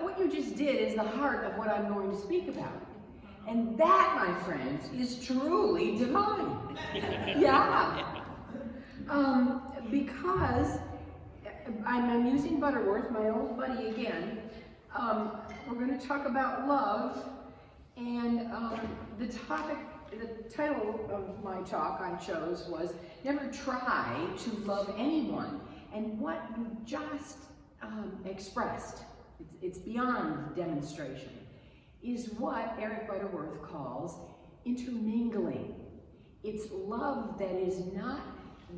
What you just did is the heart of what I'm going to speak about. And that, my friends, is truly divine. Yeah. Because I'm using Butterworth, my old buddy again. We're going to talk about love, and the title of my talk I chose was Never Try to Love Anyone. And what you just expressed, it's beyond demonstration, is what Eric Butterworth calls intermingling. It's love that is not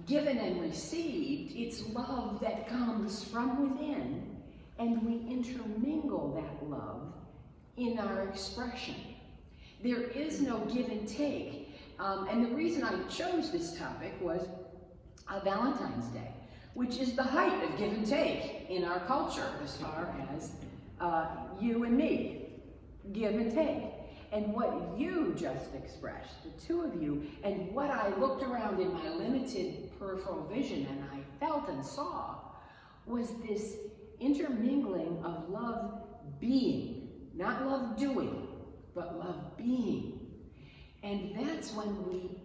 given and received, it's love that comes from within, and we intermingle that love in our expression. There is no give and take. And the reason I chose this topic was Valentine's Day, which is the height of give and take in our culture as far as you and me, give and take. And what you just expressed, the two of you, and what I looked around in my limited peripheral vision and I felt and saw was this intermingling of love being, not love doing, but love being. And that's when we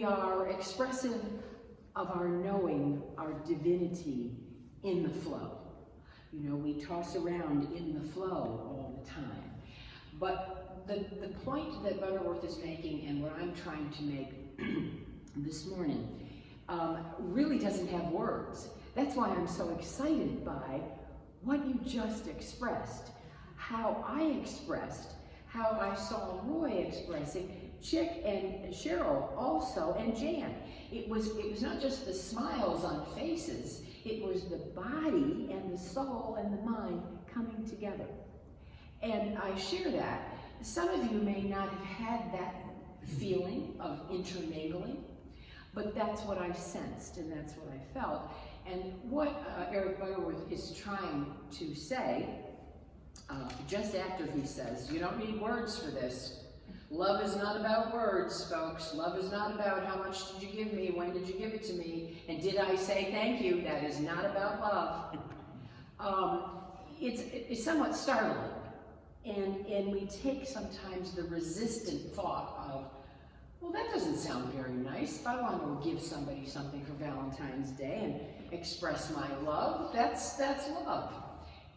are expressive of our knowing, our divinity in the flow. You know, we toss around in the flow all the time. But the point that Butterworth is making and what I'm trying to make this morning really doesn't have words. That's why I'm so excited by what you just expressed, how I expressed, how I saw Roy expressing, Chick and Cheryl also, and Jan. It was not just the smiles on faces, it was the body and the soul and the mind coming together. And I share that. Some of you may not have had that feeling of intermingling, but that's what I sensed and that's what I felt. And what Eric Butterworth is trying to say, just after he says, you don't need words for this. Love is not about words, folks. Love is not about how much did you give me, when did you give it to me, and did I say thank you? That is not about love. It's somewhat startling. And we take sometimes the resistant thought of, well, that doesn't sound very nice. If I want to give somebody something for Valentine's Day and express my love, that's love.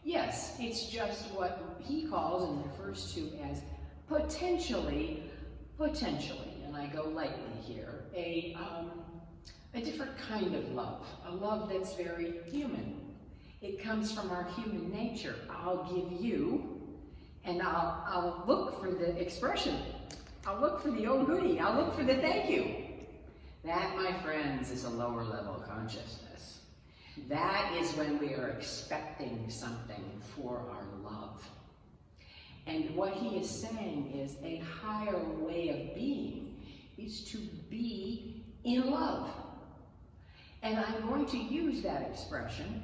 Yes, it's just what he calls and refers to as potentially, and I go lightly here, a different kind of love, a love that's very human. It comes from our human nature. I'll give you, and I'll look for the expression. I'll look for the oh goody. I'll look for the thank you. That, my friends, is a lower level consciousness. That is when we are expecting something for our love. And what he is saying is a higher way of being is to be in love. And I'm going to use that expression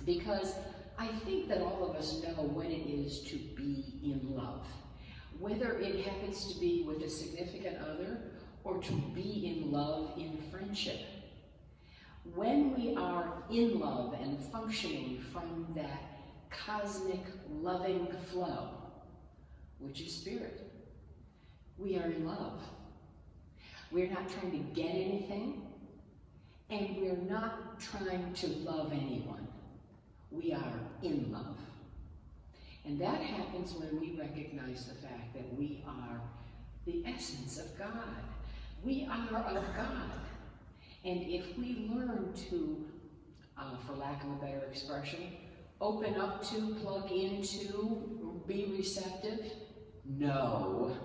because I think that all of us know when it is to be in love. Whether it happens to be with a significant other or to be in love in friendship. When we are in love and functioning from that cosmic loving flow, which is spirit, we are in love. We're not trying to get anything, and we're not trying to love anyone. We are in love. And that happens when we recognize the fact that we are the essence of God. We are of God. And if we learn to, for lack of a better expression, open up to, plug into, be receptive, know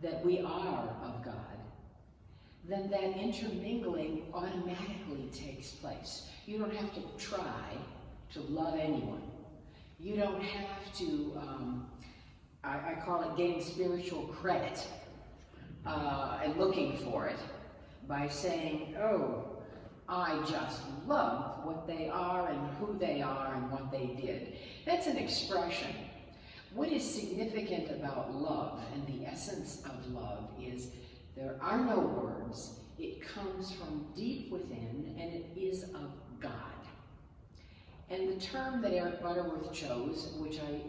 that we are of God, then that intermingling automatically takes place. You don't have to try to love anyone. You don't have to, I call it getting spiritual credit and looking for it by saying, oh, I just love what they are and who they are and what they did. That's an expression. What is significant about love and the essence of love is there are no words. It comes from deep within and it is of God. And the term that Eric Butterworth chose, which I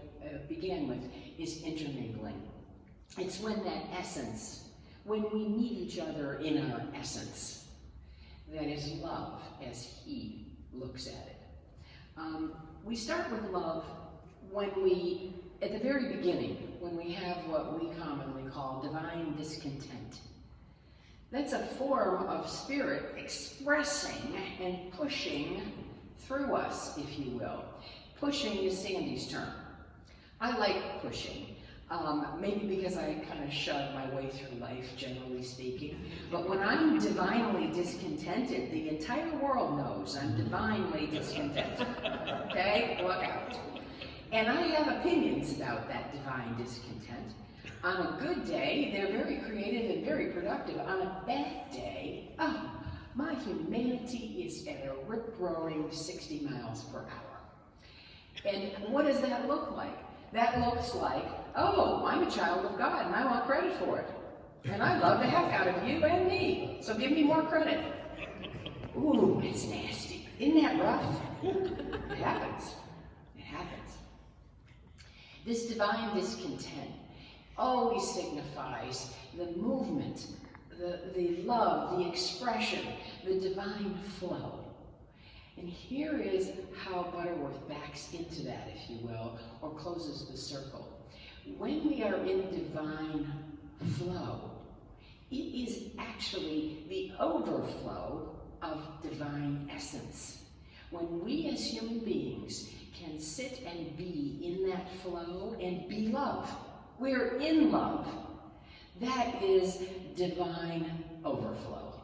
began with, is intermingling. It's when that essence, when we meet each other in our essence, that is love as he looks at it. We start with love when we, at the very beginning, when we have what we commonly call divine discontent. That's a form of spirit expressing and pushing through us, if you will. Pushing is Sandy's term. I like pushing. Maybe because I kind of shove my way through life, generally speaking. But when I'm divinely discontented, the entire world knows I'm divinely discontented. Okay? Look out. And I have opinions about that divine discontent. On a good day, they're very creative and very productive. On a bad day, oh, my humanity is at a rip-roaring 60 miles per hour. And what does that look like? That looks like, oh, I'm a child of God and I want credit for it. And I love the heck out of you and me, so give me more credit. Ooh, it's nasty. Isn't that rough? It happens. It happens. This divine discontent always signifies the movement, the love, the expression, the divine flow. And here is how Butterworth backs into that, if you will, or closes the circle. When we are in divine flow, it is actually the overflow of divine essence. When we as human beings can sit and be in that flow and be love, we're in love. That is divine overflow.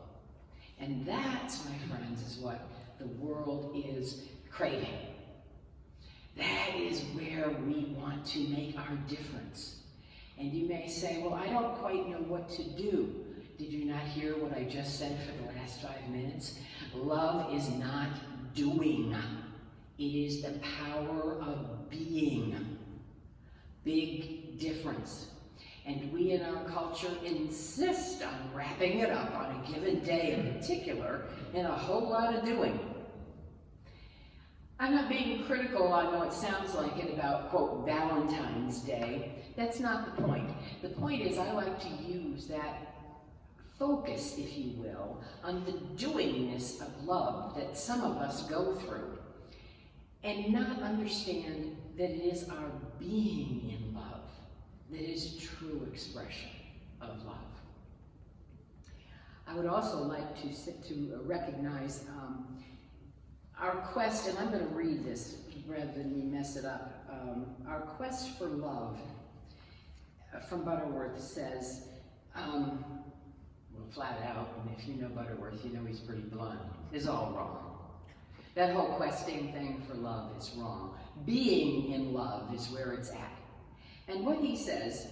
And that, my friends, is what the world is craving. That is where we want to make our difference. And you may say, well, I don't quite know what to do. Did you not hear what I just said for the last 5 minutes? Love is not doing. It is the power of being. Big difference. And we in our culture insist on wrapping it up on a given day in particular in a whole lot of doing. I'm not being critical, I know it sounds like it, about, quote, Valentine's Day. That's not the point. The point is I like to use that focus, if you will, on the doingness of love that some of us go through, and not understand that it is our being in love that is a true expression of love. I would also like to recognize our quest, and I'm going to read this rather than me mess it up. Our quest for love from Butterworth says, well, flat out, and if you know Butterworth, you know he's pretty blunt, is all wrong. That whole questing thing for love is wrong. Being in love is where it's at. And what he says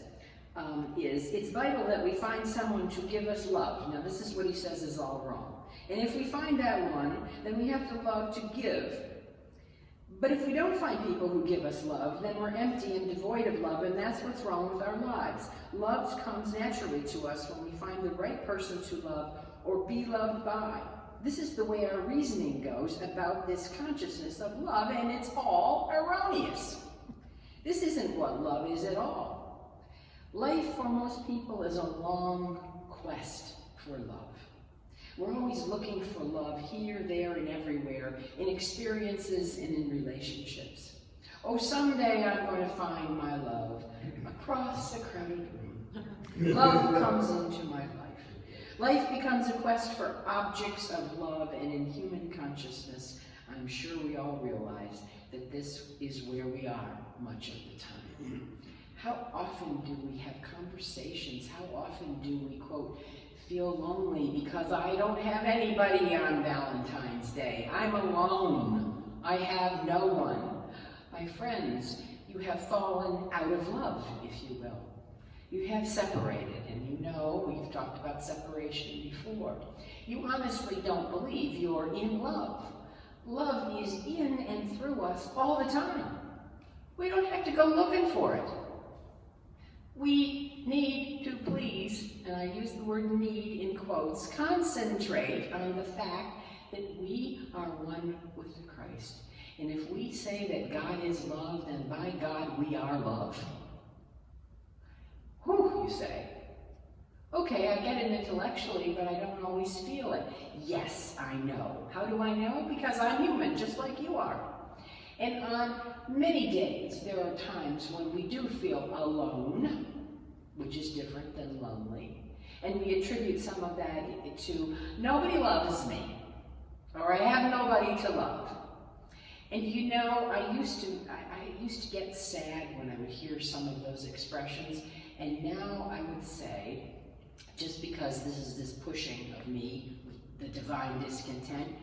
is, it's vital that we find someone to give us love. Now this is what he says is all wrong. And if we find that one, then we have to love to give. But if we don't find people who give us love, then we're empty and devoid of love, and that's what's wrong with our lives. Love comes naturally to us when we find the right person to love or be loved by. This is the way our reasoning goes about this consciousness of love, and it's all erroneous. This isn't what love is at all. Life for most people is a long quest for love. We're always looking for love here, there, and everywhere, in experiences and in relationships. Oh, someday I'm going to find my love across the crowded room. Love comes into my life. Life becomes a quest for objects of love, and in human consciousness, I'm sure we all realize that this is where we are much of the time. How often do we have conversations? How often do we, quote, feel lonely because I don't have anybody on Valentine's Day. I'm alone. I have no one. My friends, you have fallen out of love, if you will. You have separated, and you know we've talked about separation before. You honestly don't believe you're in love. Love is in and through us all the time. We don't have to go looking for it. We need to please, and I use the word need in quotes, concentrate on the fact that we are one with Christ. And if we say that God is love, then by God we are love. Whew, you say. Okay, I get it intellectually, but I don't always feel it. Yes, I know. How do I know? Because I'm human, just like you are. And on many days, there are times when we do feel alone, which is different than lonely. And we attribute some of that to, nobody loves me, or I have nobody to love. And you know, I used to get sad when I would hear some of those expressions, and now I would say, just because this is this pushing of me with the divine discontent,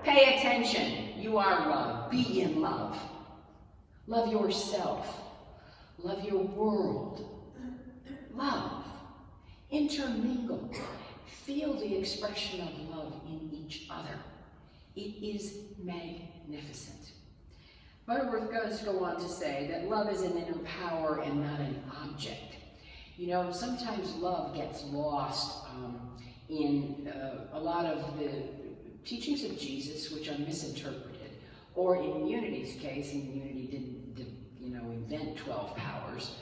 pay attention. You are love. Be in love. Love yourself. Love your world. Love. Intermingle. Feel the expression of love in each other. It is magnificent. Butterworth goes to go on to say that love is an inner power and not an object. You know, sometimes love gets lost in a lot of the teachings of Jesus, which are misinterpreted, or in Unity's case, and Unity didn't invent 12 powers.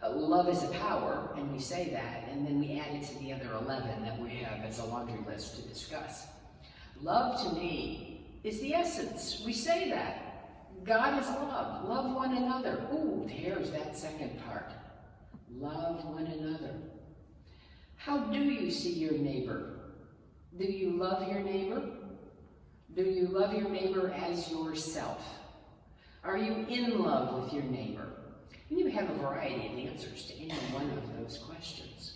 Love is a power, and we say that, and then we add it to the other 11 that we have as a laundry list to discuss. Love, to me, is the essence. We say that. God is love. Love one another. Ooh, there's that second part. Love one another. How do you see your neighbor? Do you love your neighbor? Do you love your neighbor as yourself? Are you in love with your neighbor? And you have a variety of answers to any one of those questions.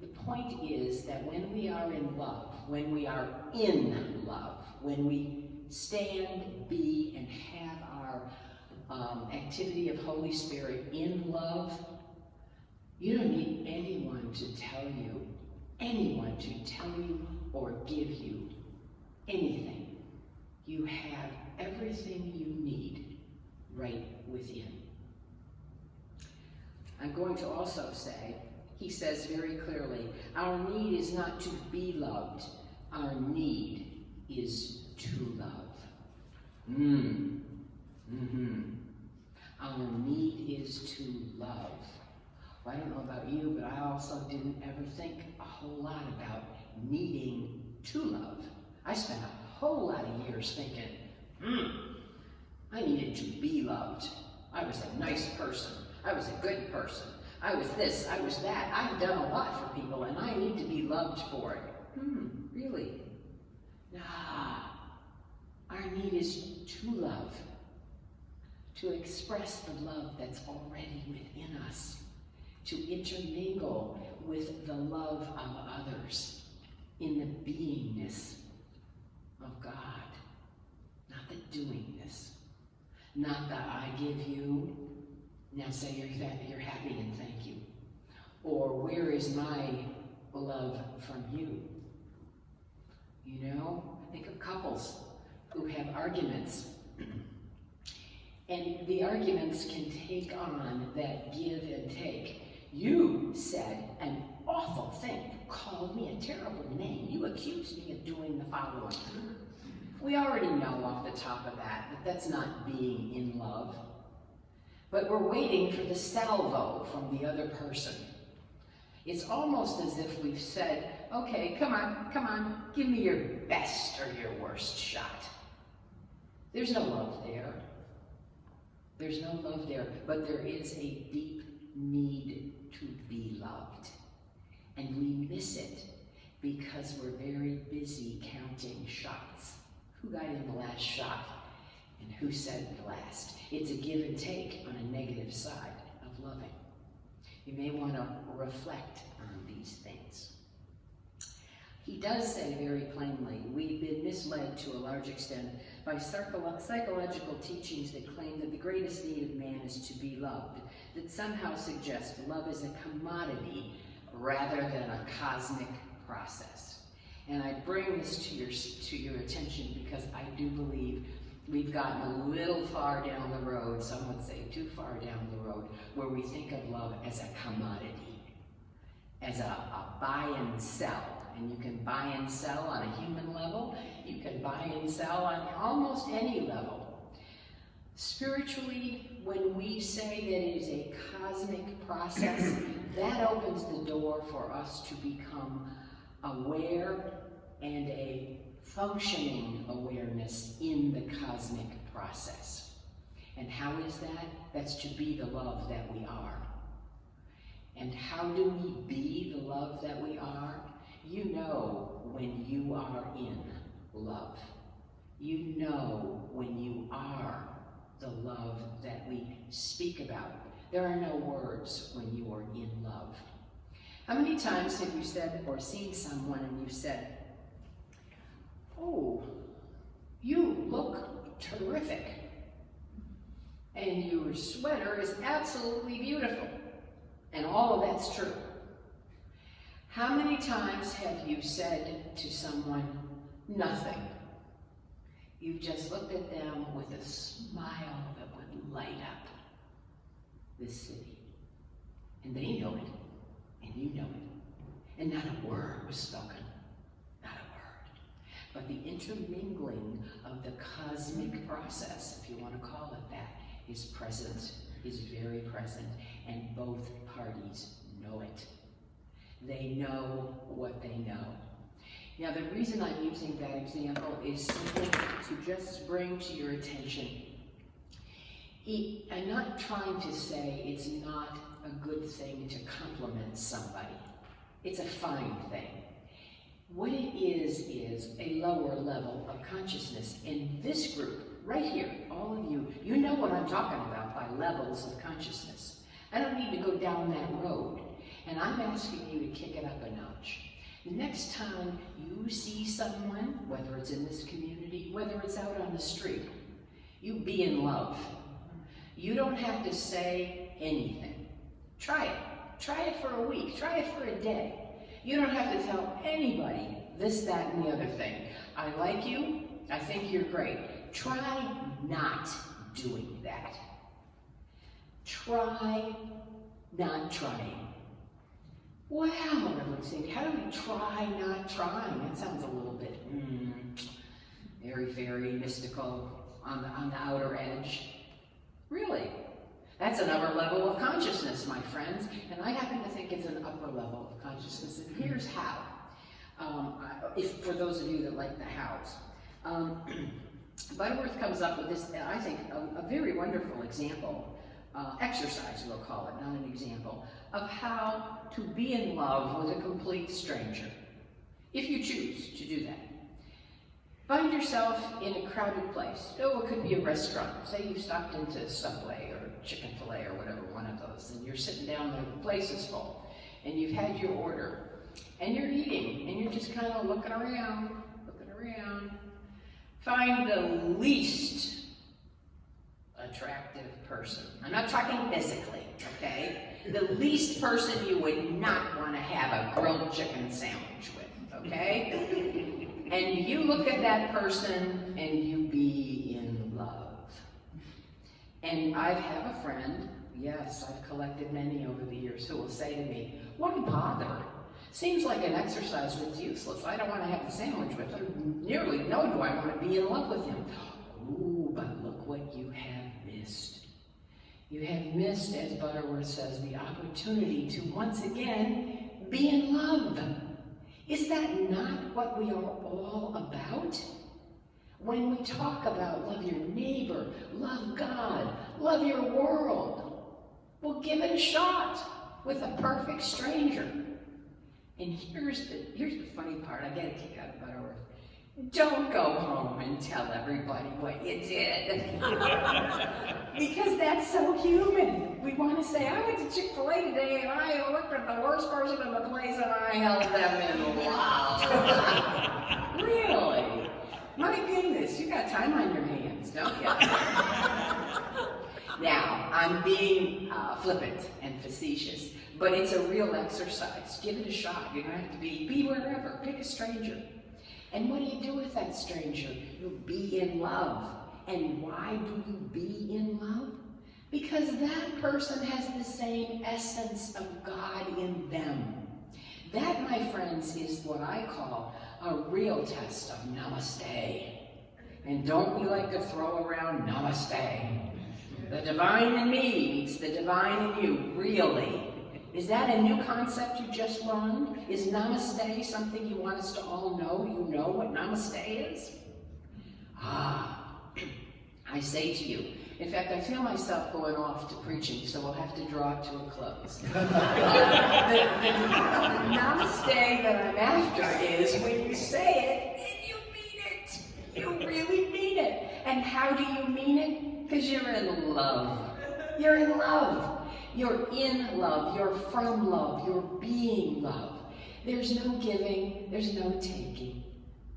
The point is that when we are in love, when we are in love, when we stand, be, and have our activity of Holy Spirit in love, you don't need anyone to tell you or give you anything. You have everything you need right within. I'm going to also say, he says very clearly, our need is not to be loved, our need is to love. Our need is to love. Well, I don't know about you, but I also didn't ever think a whole lot about needing to love. I spent a whole lot of years thinking, I needed to be loved. I was a nice person. I was a good person. I was this, I was that. I've done a lot for people, and I need to be loved for it. Really? Nah. Our need is to love. To express the love that's already within us. To intermingle with the love of others in the beingness of God. Not the doingness. Not the I give you, now say you're happy and thank you. Or where is my love from you? You know, I think of couples who have arguments. And the arguments can take on that give and take. You said an awful thing. You called me a terrible name. You accused me of doing the following. We already know off the top of that that's not being in love. But we're waiting for the salvo from the other person. It's almost as if we've said, okay, come on, give me your best or your worst shot. There's no love there. There's no love there, but there is a deep need to be loved. And we miss it because we're very busy counting shots. Who got in the last shot and who said the last? It's a give and take on a negative side of loving. You may want to reflect on these things. He does say very plainly, we've been misled to a large extent by psychological teachings that claim that the greatest need of man is to be loved, that somehow suggest love is a commodity rather than a cosmic process. And I bring this to your attention because I do believe we've gotten a little far down the road, some would say too far down the road, where we think of love as a commodity, as a buy and sell. And you can buy and sell on a human level. You can buy and sell on almost any level. Spiritually, when we say that it is a cosmic process, that opens the door for us to become aware and a functioning awareness in the cosmic process. And how is that? That's to be the love that we are. And how do we be the love that we are? You know when you are in love. You know when you are the love that we speak about. There are no words when you are in love. How many times have you said or seen someone and you said, "Oh, you look terrific, and your sweater is absolutely beautiful," and all of that's true? How many times have you said to someone, "Nothing"? You just looked at them with a smile that would light up this city. And they know it, and you know it. And not a word was spoken. Not a word. But the intermingling of the cosmic process, if you want to call it that, is present, is very present, and both parties know it. They know what they know. Now, the reason I'm using that example is simply to just bring to your attention. I'm not trying to say it's not a good thing to compliment somebody. It's a fine thing. What it is a lower level of consciousness. In this group, right here, all of you, you know what I'm talking about by levels of consciousness. I don't need to go down that road. And I'm asking you to kick it up a notch. The next time you see someone, whether it's in this community, whether it's out on the street, you be in love. You don't have to say anything. Try it. Try it for a week. Try it for a day. You don't have to tell anybody this, that, and the other thing. I like you. I think you're great. Try not doing that. Try not trying. Wow, Rev Sandy, how do we try not trying? That sounds a little bit airy-fairy, mystical, on the outer edge. Really? That's another level of consciousness, my friends, and I happen to think it's an upper level of consciousness, and here's how. For those of you that like the hows. Butterworth comes up with this, I think, a very wonderful example, exercise we'll call it, not an example, of how to be in love with a complete stranger, if you choose to do that. Find yourself in a crowded place. Oh, it could be a restaurant. Say you've stopped into Subway or Chick-fil-A or whatever, one of those, and you're sitting down there, the place is full, and you've had your order, and you're eating, and you're just kind of looking around. Find the least attractive person. I'm not talking physically, okay? The least person you would not want to have a grilled chicken sandwich with, okay? And you look at that person and you be in love. And I have a friend, yes, I've collected many over the years, who will say to me, "Why bother? Seems like an exercise that's useless. I don't want to have the sandwich with him. Nearly no do I want to be in love with him." Ooh, but look what you have missed. You have missed, as Butterworth says, the opportunity to once again be in love. Is that not what we are all about? When we talk about love your neighbor, love God, love your world, well, give it a shot with a perfect stranger. And here's the funny part. I get a kick out of Butterworth. Don't go home and tell everybody what you did. Because that's so human. We want to say, "I went to Chick-fil-A today and I looked at the worst person in the place and I held them in love." Really? My goodness, you got time on your hands, don't you? Now, I'm being flippant and facetious, but it's a real exercise. Give it a shot. You don't have to be wherever. Pick a stranger. And what do you do with that stranger? You be in love. And why do you be in love? Because that person has the same essence of God in them. That, my friends, is what I call a real test of namaste. And don't we like to throw around namaste? The divine in me meets the divine in you, really. Is that a new concept you just learned? Is namaste something you want us to all know? You know what namaste is? I say to you, In fact, I feel myself going off to preaching, so we'll have to draw it to a close. The namaste that I'm after is when you say it, and you mean it. You really mean it. And how do you mean it? Because you're in love. You're in love. You're in love. You're from love. You're being love. There's no giving. There's no taking.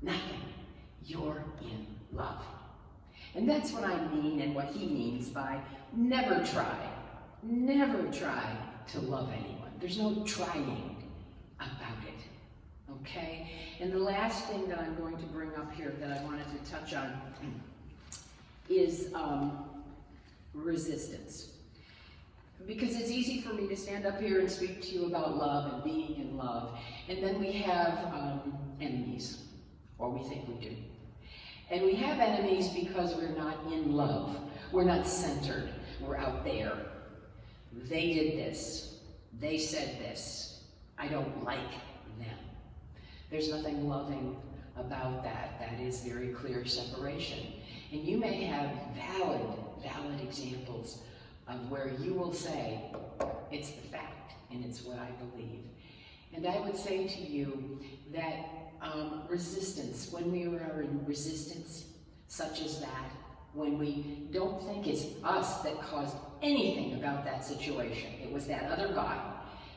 Nothing. You're in love. And that's what I mean and what he means by never try to love anyone. There's no trying about it, okay? And the last thing that I'm going to bring up here that I wanted to touch on is resistance. Because it's easy for me to stand up here and speak to you about love and being in love, and then we have enemies, or we think we do. And we have enemies because we're not in love. We're not centered. We're out there. They did this. They said this. I don't like them. There's nothing loving about that. That is very clear separation. And you may have valid examples of where you will say, it's the fact, and it's what I believe. And I would say to you that resistance, when we are in resistance such as that, when we don't think it's us that caused anything about that situation, it was that other guy.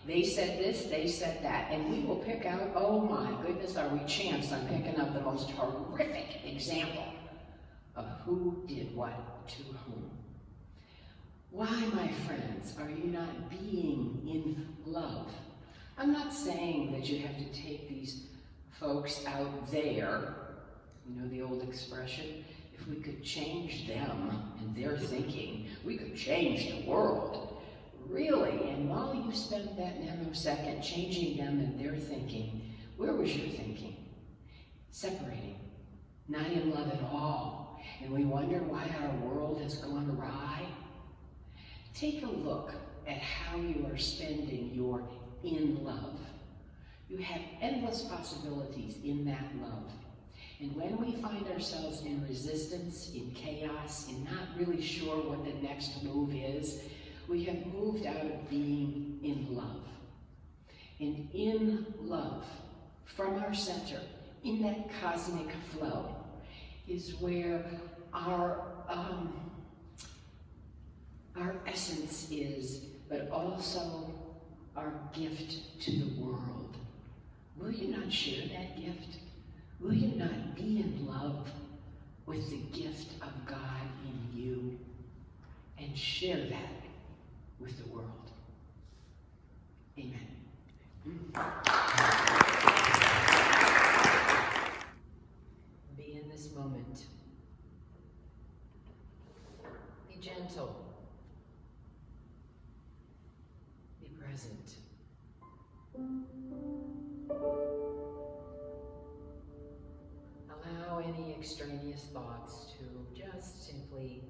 They said this, they said that, and we will pick out, oh my goodness, are we champs on picking up the most horrific example of who did what to whom. Why, my friends, are you not being in love? I'm not saying that you have to take these folks out there, you know the old expression, if we could change them and their thinking, we could change the world. Really, and while you spent that nanosecond changing them and their thinking, where was your thinking? Separating, not in love at all. And we wonder why our world has gone awry. Take a look at how you are spending your in love. You have endless possibilities in that love. And when we find ourselves in resistance, in chaos, in not really sure what the next move is, we have moved out of being in love. And in love, from our center, in that cosmic flow, is where our essence is, but also our gift to the world. Will you not share that gift? Will you not be in love with the gift of God in you and share that with the world? Amen. Be in this moment. Be gentle. Be present. Allow any extraneous thoughts to just simply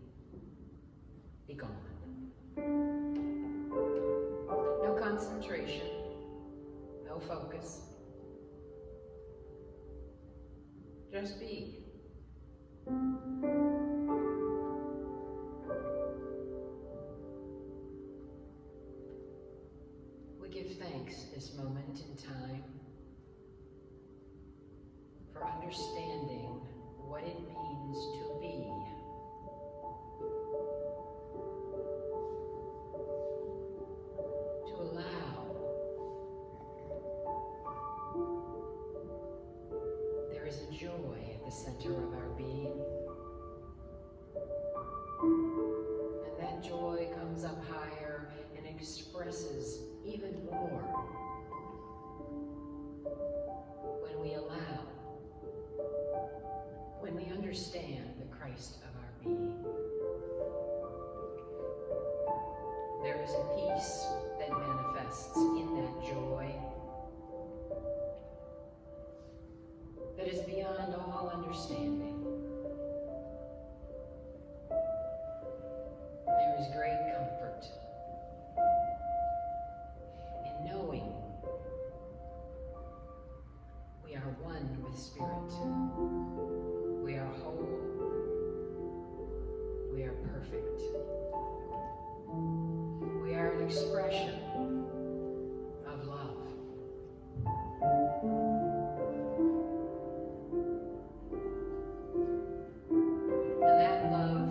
be gone. No concentration, no focus. Just be. We give thanks this moment in time for understanding what it means to be. To allow. There is a joy at the center of our being. And that joy comes up higher and expresses even more when we allow, when we understand the Christ of our being. There is a peace that manifests in that joy that is beyond all understanding. There is great comfort in knowing we are one with Spirit. We are whole. We are perfect. perfect. We are an expression of love. And that love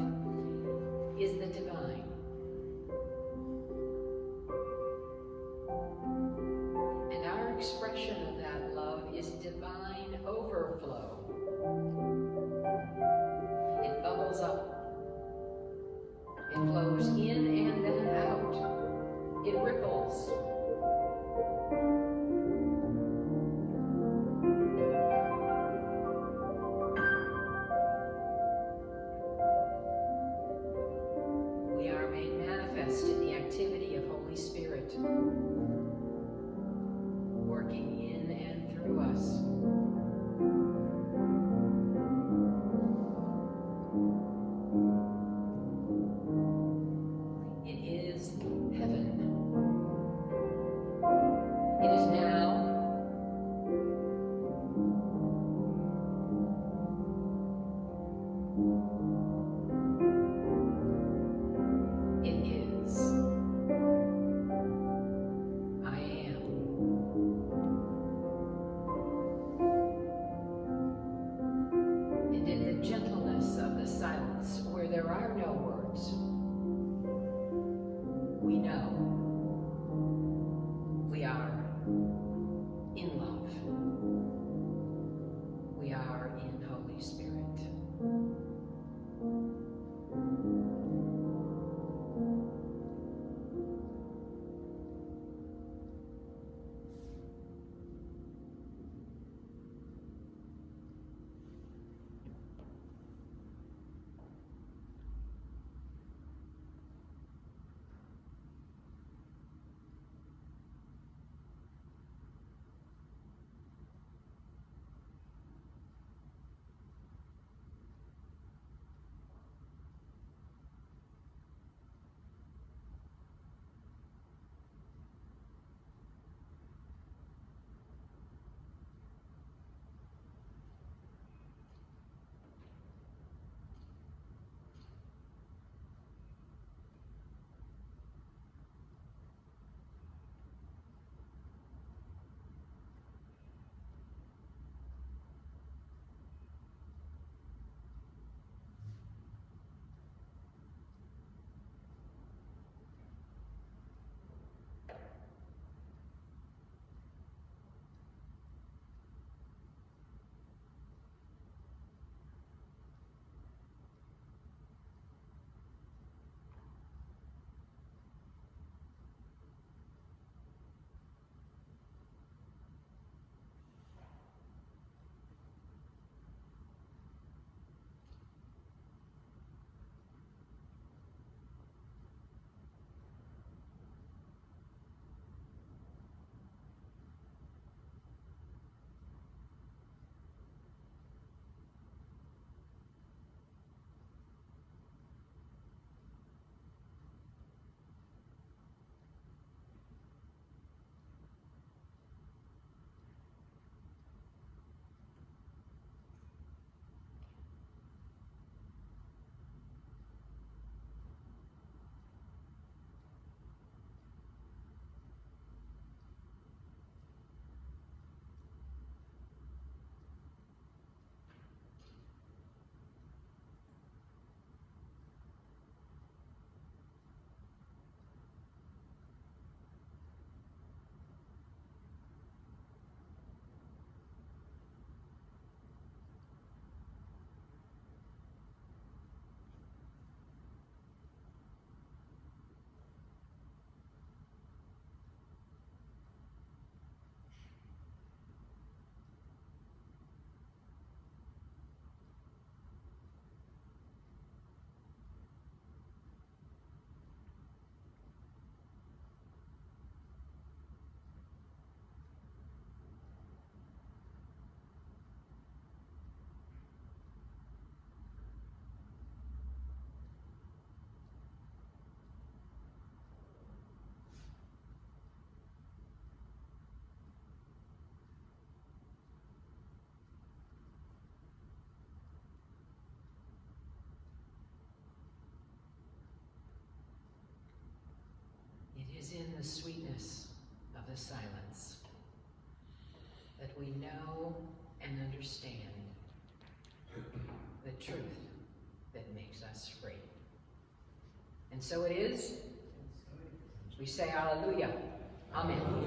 is the divine. And our expression of that love is divine overflow. It bubbles up. It flows in and then out. It ripples. We are made manifest in the activity of Holy Spirit, working in and through us. We know we are in love. We are in Holy Spirit. the sweetness of the silence, that we know and understand the truth that makes us free. And so it is. We say hallelujah. Amen.